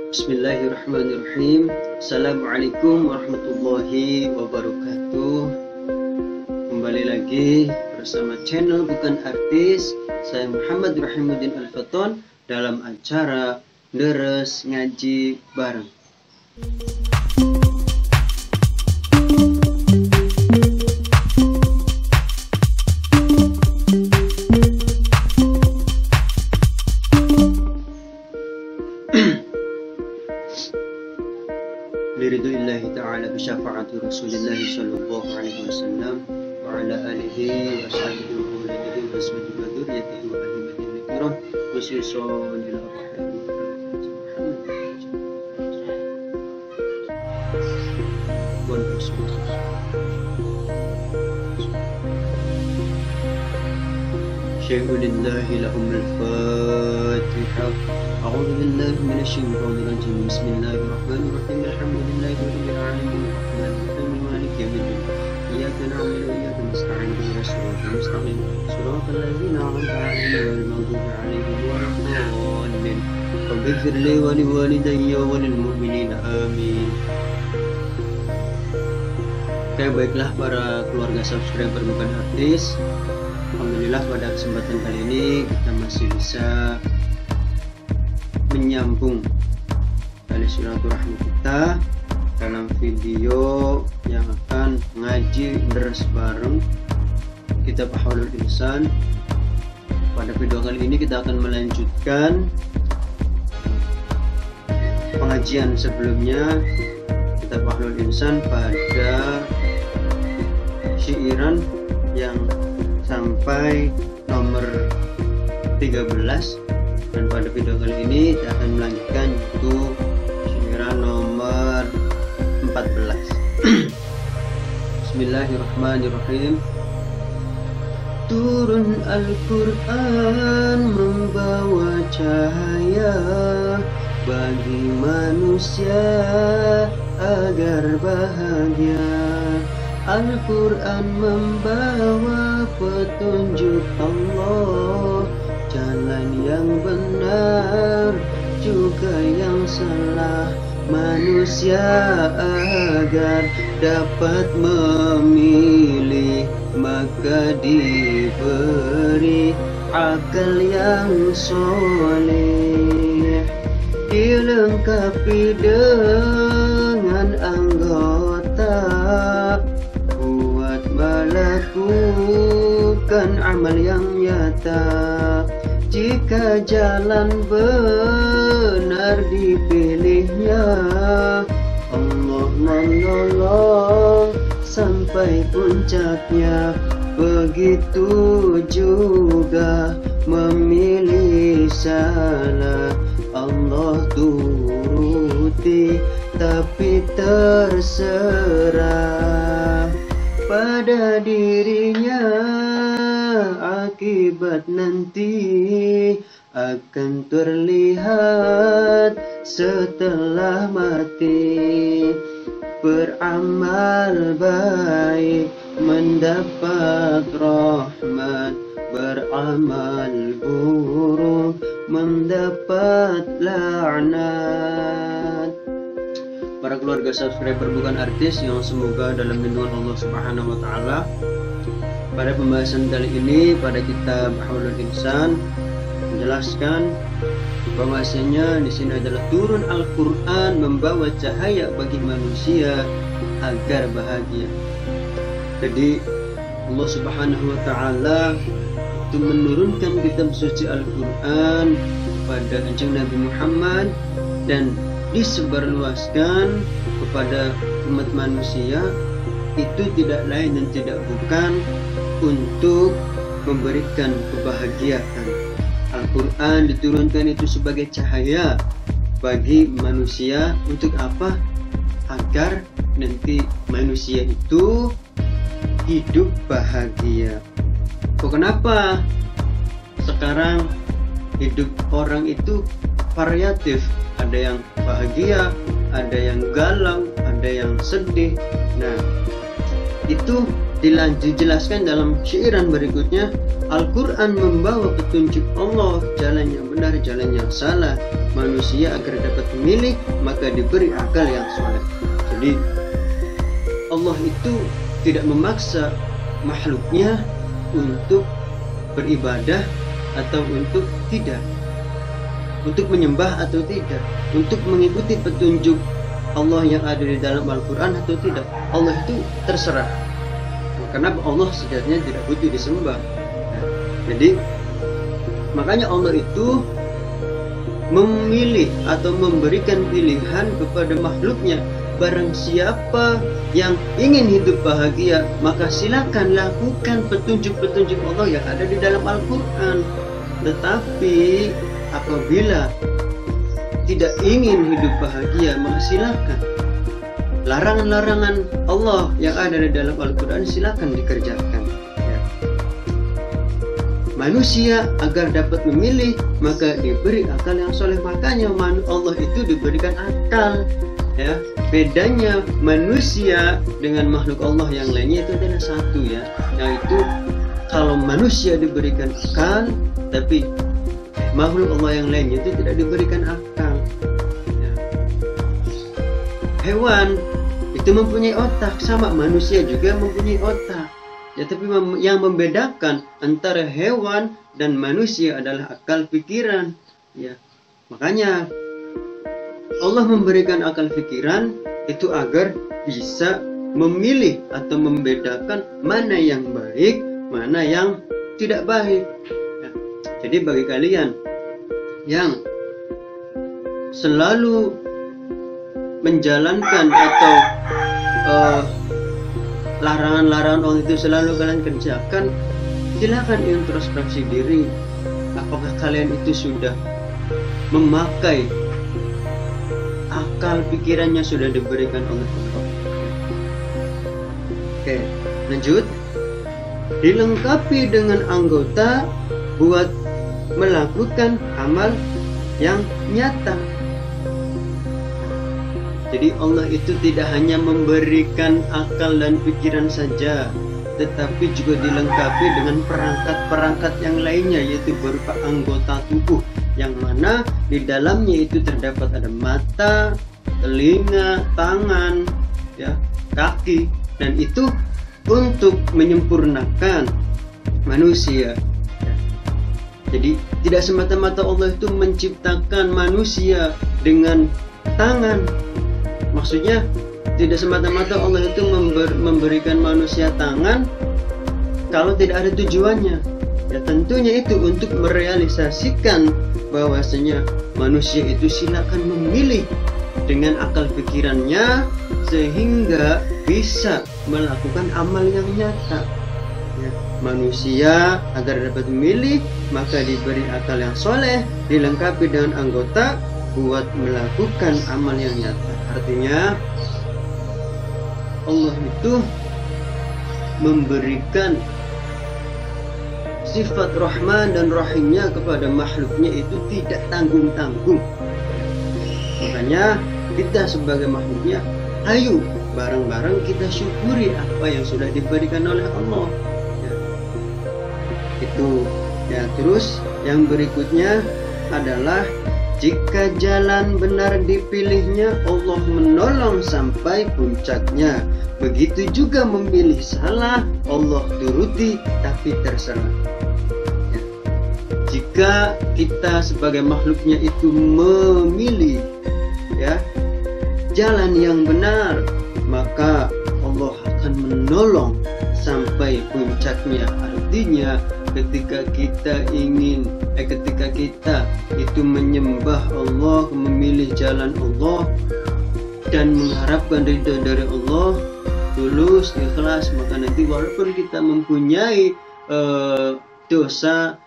Bismillahirrahmanirrahim. Assalamualaikum warahmatullahi wabarakatuh. Kembali lagi bersama channel Bukan Artis. Saya Muhammad Rahimuddin Al-Faton dalam acara Deres Ngaji Bareng. Liridhuillahi ta'ala bisyafaati Rasulillahi sallallahu alaihi wasallam wa ala alihi wa sahbihi wa ulihi wa ashabihi wa dzurriyyatihi wa ahli baitihi kiram khususan ila syai'un lillahi lahumul fatihah. A'udzu billahi minasy syaithanir rajim. Bismillahirrahmanirrahim. Alhamdulillahi rabbil alamin. Arrahmanir rahim. Maliki yaumiddin. Iyyaka na'budu wa iyyaka nasta'in. Ihdinas siratal mustaqim. Shiratal ladzina an'amta 'alaihim ghairil maghdubi 'alaihim waladdallin. Rabbighfir li wa liwalidayya wa lil mu'minina. Amin. Oke, baiklah para keluarga subscriber Bukan Artis. Alhamdulillah pada kesempatan kali ini kita masih bisa menyambung tali silaturahmi kita dalam video yang akan ngaji deres bareng kitab Ahwalul Insan. Pada video kali ini kita akan melanjutkan pengajian sebelumnya kitab Ahwalul Insan pada syairan yang sampai nomor 13, dan pada video kali ini kita akan melanjutkan itu syairan nomor 14. Bismillahirrahmanirrahim. Turun Al-Quran membawa cahaya bagi manusia agar bahagia. Al-Quran membawa petunjuk Allah, jalan yang benar juga yang salah, manusia agar dapat memilih, maka diberi akal yang soleh, dilengkapi dengan anggota buat melakukan amal yang nyata. Jika jalan benar dipilihnya, Allah menolong sampai puncaknya. Begitu juga memilih salah, Allah turuti tapi terserah pada dirinya. Akibat nanti akan terlihat setelah mati. Beramal baik mendapat rahmat, beramal buruk mendapat laknat. Para keluarga subscriber Bukan Artis yang semoga dalam lindungan Allah Subhanahu wa taala, pada pembahasan kali ini pada kitab Ahwalul Insan menjelaskan bahwasanya di sini adalah turun Al-Qur'an membawa cahaya bagi manusia agar bahagia. Jadi Allah Subhanahu wa taala itu menurunkan kitab suci Al-Qur'an pada Kanjeng Nabi Muhammad dan disebarluaskan kepada umat manusia, itu tidak lain dan tidak bukan untuk memberikan kebahagiaan. Al-Quran diturunkan itu sebagai cahaya bagi manusia. Untuk apa? Agar nanti manusia itu hidup bahagia. Kok kenapa sekarang hidup orang itu variatif? Ada yang bahagia, ada yang galau, ada yang sedih. Nah, itu dijelaskan dalam syairan berikutnya, Al-Quran membawa petunjuk Allah, jalan yang benar, jalan yang salah. Manusia agar dapat memilih, maka diberi akal yang soleh. Jadi Allah itu tidak memaksa makhluknya untuk beribadah atau untuk tidak, untuk menyembah atau tidak, untuk mengikuti petunjuk Allah yang ada di dalam Al-Quran atau tidak. Allah itu terserah, karena Allah sejatinya tidak butuh disembah. Jadi makanya Allah itu memilih atau memberikan pilihan kepada makhluknya. Barang siapa yang ingin hidup bahagia, maka silakan lakukan petunjuk-petunjuk Allah yang ada di dalam Al-Quran. Tetapi apabila tidak ingin hidup bahagia, maka silakan larangan-larangan Allah yang ada di dalam Al-Quran silakan dikerjakan. Manusia agar dapat memilih, maka diberi akal yang soleh. Makanya Allah itu diberikan akal. Ya, bedanya manusia dengan makhluk Allah yang lainnya itu adalah satu, ya, yaitu kalau manusia diberikan akal, tapi makhluk Allah yang lainnya itu tidak diberikan akal. Ya. Hewan itu mempunyai otak, sama manusia juga mempunyai otak. Ya, tapi yang membedakan antara hewan dan manusia adalah akal pikiran. Ya, makanya Allah memberikan akal pikiran itu agar bisa memilih atau membedakan mana yang baik, mana yang tidak baik. Ya, jadi bagi kalian yang selalu menjalankan atau larangan-larangan Allah itu selalu kalian kerjakan, silakan introspeksi diri. Apakah kalian itu sudah memakai akal pikirannya sudah diberikan oleh Allah? Oke, lanjut. Dilengkapi dengan anggota buat melakukan amal yang nyata. Jadi Allah itu tidak hanya memberikan akal dan pikiran saja, tetapi juga dilengkapi dengan perangkat-perangkat yang lainnya, yaitu berupa anggota tubuh, yang mana di dalamnya itu terdapat ada mata, telinga, tangan, ya, kaki, dan itu untuk menyempurnakan manusia. Jadi tidak semata-mata Allah itu menciptakan manusia dengan tangan. Maksudnya tidak semata-mata Allah itu memberikan manusia tangan kalau tidak ada tujuannya. Ya, tentunya itu untuk merealisasikan bahwasanya manusia itu silakan memilih dengan akal pikirannya sehingga bisa melakukan amal yang nyata. Ya, manusia agar dapat memilih maka diberi akal yang soleh, dilengkapi dengan anggota buat melakukan amal yang nyata. Artinya Allah itu memberikan sifat Rahman dan Rahimnya kepada makhluknya itu tidak tanggung-tanggung. Makanya kita sebagai makhluknya, ayo bareng-bareng kita syukuri apa yang sudah diberikan oleh Allah. Ya. Itu ya. Terus yang berikutnya adalah jika jalan benar dipilihnya, Allah menolong sampai puncaknya. Begitu juga memilih salah, Allah turuti tapi terserah. Ya. Jika kita sebagai makhluknya itu memilih, ya, jalan yang benar, maka Allah akan menolong sampai puncaknya. Artinya ketika kita itu menyembah Allah, memilih jalan Allah dan mengharapkan ridho dari Allah, tulus, ikhlas, maka nanti walaupun kita mempunyai dosa,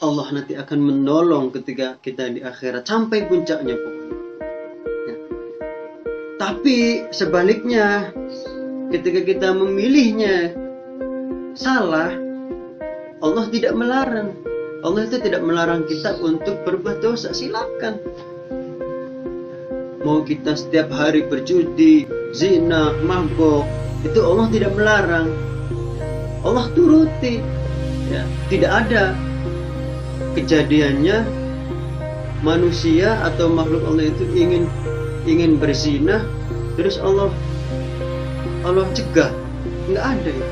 Allah nanti akan menolong ketika kita di akhirat sampai puncaknya pokoknya. Ya. Tapi sebaliknya, ketika kita memilihnya salah, Allah tidak melarang. Allah itu tidak melarang kita untuk berbuat dosa, silakan. Mau kita setiap hari berjudi, zina, mabok, itu Allah tidak melarang. Allah turuti. Ya, tidak ada kejadiannya manusia atau makhluk Allah itu ingin berzina terus Allah cegah, nggak ada ya.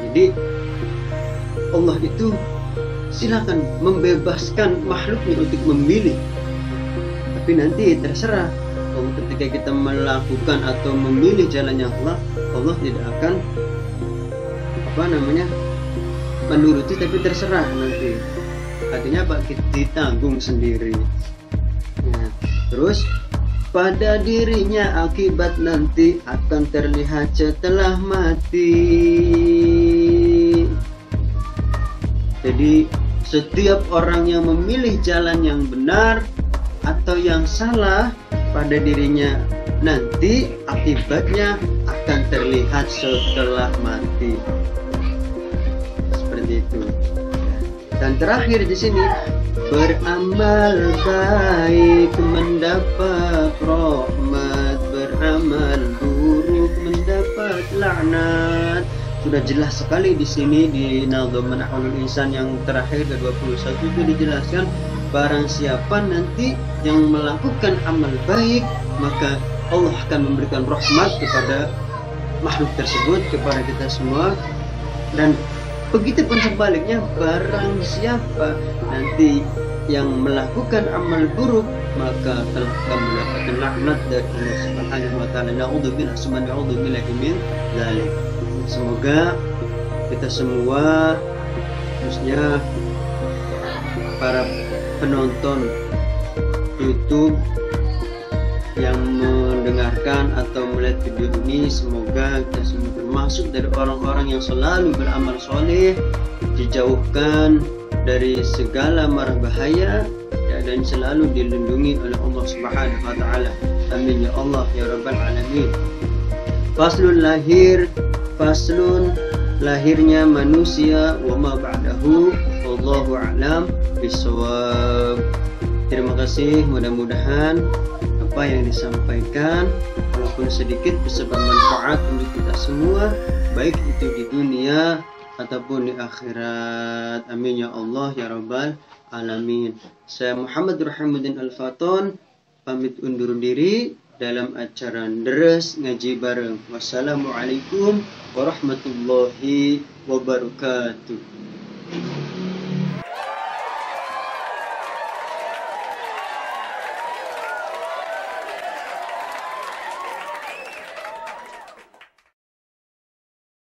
Jadi Allah itu silakan membebaskan makhluknya untuk memilih, tapi nanti terserah. Ketika kita melakukan atau memilih jalannya Allah tidak akan menuruti, tapi terserah nanti. Artinya apa? Kita ditanggung sendiri. Nah, terus pada dirinya akibat nanti akan terlihat setelah mati. Jadi setiap orang yang memilih jalan yang benar atau yang salah, pada dirinya nanti akibatnya akan terlihat setelah mati. Seperti itu. Dan terakhir di sini, beramal baik mendapat rahmat, beramal buruk mendapat laknat. Sudah jelas sekali di sini di Nadhum Manhajul Insan yang terakhir ke-21 itu dijelaskan, barang siapa nanti yang melakukan amal baik maka Allah akan memberikan rahmat kepada makhluk tersebut, kepada kita semua. Dan begitu pun sebaliknya, barang siapa nanti yang melakukan amal buruk maka telah akan mendapatkan laknat dari Allah Subhanahu wa taala. Na'udzubillah min dzalik. Semoga kita semua, khususnya para penonton YouTube yang mendengarkan atau melihat video ini, semoga kita semua termasuk dari orang-orang yang selalu beramal soleh, dijauhkan dari segala mara bahaya, ya, dan selalu dilindungi oleh Allah Subhanahu wa taala. Amin ya Allah ya rabbal alamin. Faslun lahirnya manusia wa ma ba'dahu, wallahu a'lam bishawab. Terima kasih, mudah-mudahan apa yang disampaikan walaupun sedikit bisa bermanfaat untuk kita semua, baik itu di dunia ataupun di akhirat. Amin ya Allah ya rabbal alamin. Saya Muhammad Burhanuddin Al-Faton pamit undur diri dalam acara Deres Ngaji Bareng. Wassalamualaikum warahmatullahi wabarakatuh.